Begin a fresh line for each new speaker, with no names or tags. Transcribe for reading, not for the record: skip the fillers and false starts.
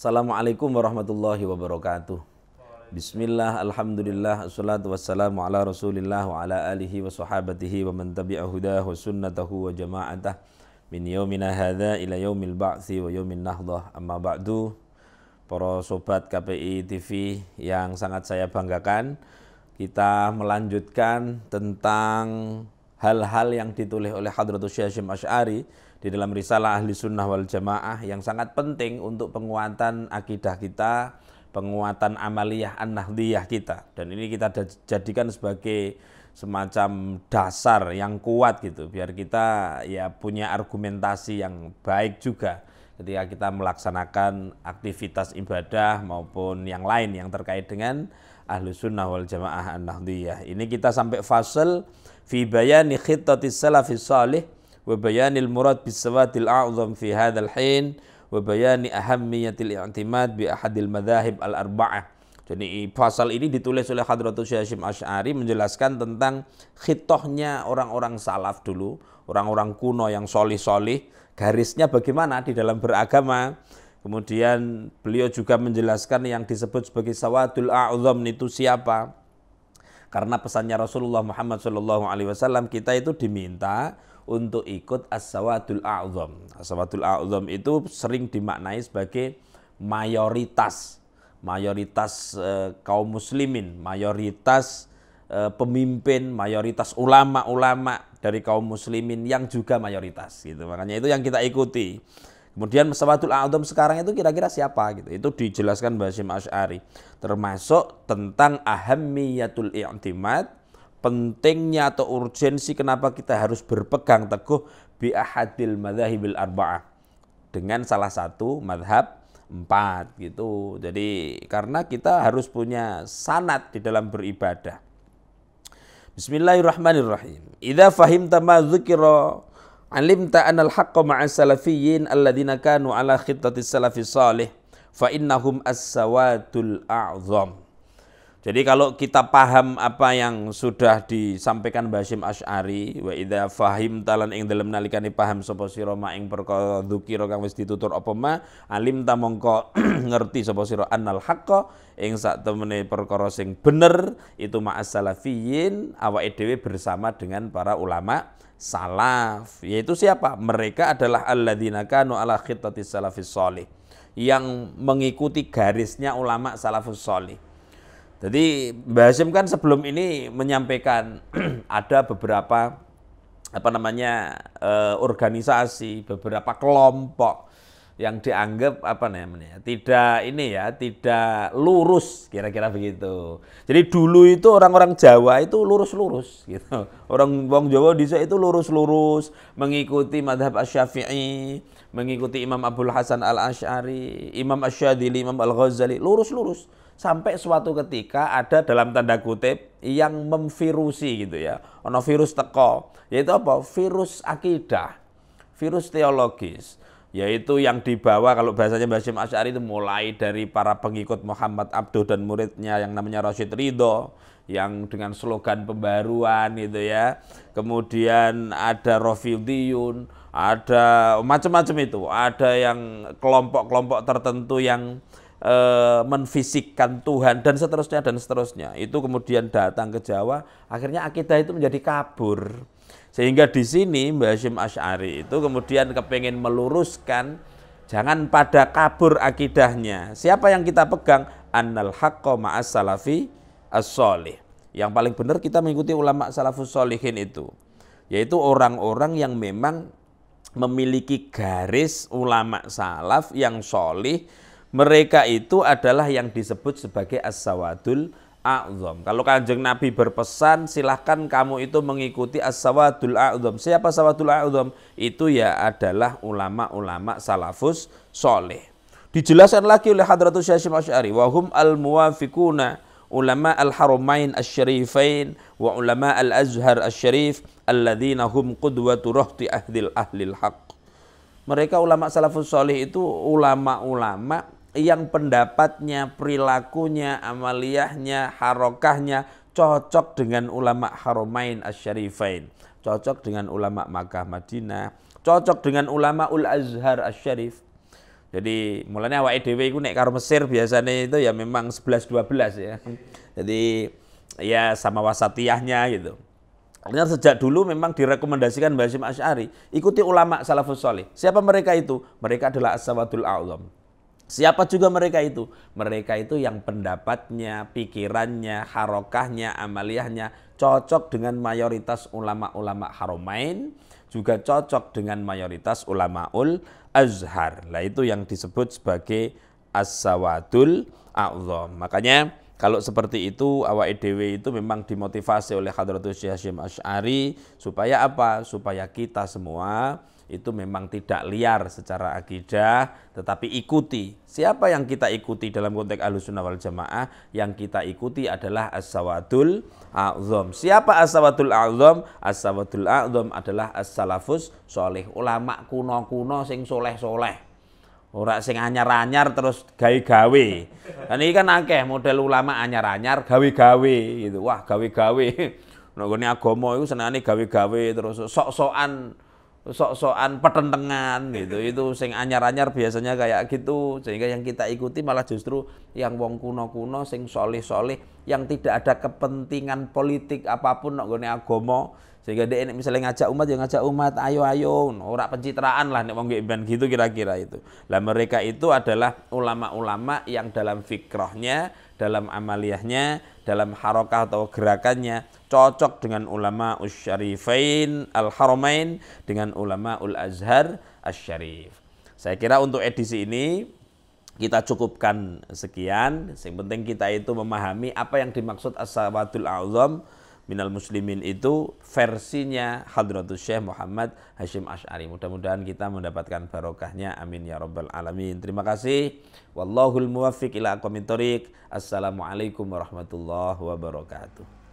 Assalamualaikum warahmatullahi wabarakatuh. Bismillah, alhamdulillah, assalatu wassalamu ala rasulillah wa ala alihi wa sahabatihi wa man tabi'a hudah wa sunnatahu wa jama'atah min yaumina hadha ila yaumil ba'thi wa yaumin nahdah. Amma ba'du, para sobat KPI TV yang sangat saya banggakan, kita melanjutkan tentang hal-hal yang ditulis oleh Hadratus Syekh Hasyim Asy'ari di dalam risalah Ahli Sunnah wal Jamaah yang sangat penting untuk penguatan akidah kita, penguatan amaliyah an-nahdiyah kita. Dan ini kita jadikan sebagai semacam dasar yang kuat gitu, biar kita ya punya argumentasi yang baik juga ketika kita melaksanakan aktivitas ibadah maupun yang lain yang terkait dengan Ahlu Sunnah wal Jamaah an-nahdiyah. Ini kita sampai fasal fi bayani khittatis salafis salih wa bayanil murad bis sawadil a'zam fi hadzal hin wa bayani ahammiyatil i'timad bi ahadil madzahib al-arba'ah. Jadi pasal ini ditulis oleh Hadratus Syekh Hasyim Asy'ari menjelaskan tentang khitohnya orang-orang salaf dulu, orang-orang kuno yang solih-solih, garisnya bagaimana di dalam beragama. Kemudian beliau juga menjelaskan yang disebut sebagai sawadul a'zam itu siapa. Karena pesannya Rasulullah Muhammad SAW, kita itu diminta untuk ikut as-sawadul a'zam. As-sawadul a'zam itu sering dimaknai sebagai mayoritas kaum muslimin, mayoritas pemimpin, mayoritas ulama-ulama dari kaum muslimin yang juga mayoritas gitu. Makanya itu yang kita ikuti. Kemudian sawadul a'zam sekarang itu kira-kira siapa gitu. Itu dijelaskan Mbah Hasyim Asy'ari, termasuk tentang ahammiyatul i'timad, pentingnya atau urgensi kenapa kita harus berpegang teguh bi ahadil madzahibil arba'ah, dengan salah satu madhab 4 gitu. Jadi karena kita harus punya sanad di dalam beribadah. Bismillahirrahmanirrahim. Idza fahimta ma dzukira alimta anal haqqa ma'as salafiyyin alladzina kanu ala khittatis salafis salih fa innahum as-sawadul a'zam. Jadi kalau kita paham apa yang sudah disampaikan Mbah Hasyim Asy'ari, wa idza fahim talan ing dalem nalikane paham sapa sira ma ing perkara dzukira kang wis ditutur apa ma alim ta mongko ngerti sapa sira annal haqqa ing sak temene perkara sing bener itu ma'as salafiyyin, awake dhewe bersama dengan para ulama salaf. Yaitu siapa? Mereka adalah alladzina kanu ala khittatis salafis shalih, yang mengikuti garisnya ulama salafus shalih. Jadi Mbah Hasyim kan sebelum ini menyampaikan ada beberapa organisasi, beberapa kelompok yang dianggap tidak lurus, kira-kira begitu. Jadi dulu itu orang-orang Jawa itu lurus-lurus gitu. Orang Jawa dhisik itu lurus-lurus, mengikuti mazhab Asy-Syafi'i, mengikuti Imam Abdul Hasan Al-Asy'ari, Imam Asy-Syadzili, Imam Al-Ghazali, lurus-lurus. Sampai suatu ketika ada dalam tanda kutip yang memvirusi gitu ya. Ono virus teko, yaitu apa? Virus akidah, virus teologis. Yaitu yang dibawa, kalau bahasanya Mbah Hasyim Asy'ari itu mulai dari para pengikut Muhammad Abduh dan muridnya yang namanya Rasyid Ridho, yang dengan slogan pembaruan gitu ya. Kemudian ada Rafidhiyun, ada macam-macam itu. Ada yang kelompok-kelompok tertentu yang menfisikkan Tuhan dan seterusnya. Itu kemudian datang ke Jawa, akhirnya akidah itu menjadi kabur. Sehingga di sini Mbah Hasyim Asy'ari itu kemudian kepengen meluruskan, jangan pada kabur akidahnya. Siapa yang kita pegang? Annal haqqa ma'as salafi as-shalih. Yang paling benar kita mengikuti ulama salafus shalihin itu, yaitu orang-orang yang memang memiliki garis ulama salaf yang sholih. Mereka itu adalah yang disebut sebagai as-sawadul a'zam. Kalau Kanjeng Nabi berpesan, silahkan kamu itu mengikuti as-sawadul a'zam. Siapa sawadul a'zam? Itu ya adalah ulama-ulama salafus sholih. Dijelaskan lagi oleh Hadratus Syekh Hasyim Asy'ari, wa hum al-muwafiquna ulama al-haramain asy-syarifain wa ulama al-azhar asy-syarif alladzina hum qudwatu rahti ahlil haqq. Mereka ulama salafus sholih itu ulama-ulama yang pendapatnya, perilakunya, amaliyahnya, harokahnya cocok dengan ulama haramain asy-syarifain, cocok dengan ulama Makkah Madinah, cocok dengan ulama ul Azhar asy-syarif. Jadi mulanya awake dhewe iku nek karo Mesir biasanya itu ya memang 11-12 ya. Jadi ya sama wasatiyahnya gitu. Artinya sejak dulu memang direkomendasikan Mbah Hasyim Asy'ari ikuti ulama salafus salih. Siapa mereka itu? Mereka adalah as-sawadul a'zam. Siapa juga mereka itu? Mereka itu yang pendapatnya, pikirannya, harokahnya, amaliyahnya cocok dengan mayoritas ulama-ulama Haramain, juga cocok dengan mayoritas ulamaul Azhar. Nah itu yang disebut sebagai as-sawadul a'zam. Makanya kalau seperti itu awake dhewe itu memang dimotivasi oleh Hadratus Syekh Hasyim Asy'ari supaya apa? Supaya kita semua itu memang tidak liar secara akidah, tetapi ikuti. Siapa yang kita ikuti dalam konteks Ahlussunnah wal Jamaah? Yang kita ikuti adalah as-sawadul a'zam. Siapa as-sawadul a'zam? As-sawadul a'zam adalah as-salafus sholih, ulama kuno-kuno sing soleh-soleh. Ora sing anyar-anyar terus gawe-gawe. Kan iki kan akeh model ulama anyar-anyar gawe-gawe gitu. Wah, gawe-gawe. Nek ngene agama iku senengane gawe-gawe terus sok-sokan petentengan gitu. Itu sing anyar-anyar biasanya kayak gitu. Sehingga yang kita ikuti malah justru yang wong kuno-kuno sing soleh-soleh yang tidak ada kepentingan politik apapun nek nggone agama. Sehingga dia misalnya ngajak umat ya ngajak umat, ayo ora pencitraan lah nek wong gitu kira-kira itu. Lah mereka itu adalah ulama-ulama yang dalam fikrahnya, dalam amaliyahnya, dalam harokah atau gerakannya cocok dengan ulama usyarifain al-haramain, dengan ulama ul-azhar asy-syarif. Saya kira untuk edisi ini kita cukupkan sekian. Yang penting kita itu memahami apa yang dimaksud as-sawadul a'zam minal muslimin itu versinya Hadratus Syekh Muhammad Hasyim Asy'ari. Mudah-mudahan kita mendapatkan barokahnya. Amin ya rabbal alamin. Terima kasih. Wallahul muwaffiq ila aqwamit thoriq. Assalamualaikum warahmatullahi wabarakatuh.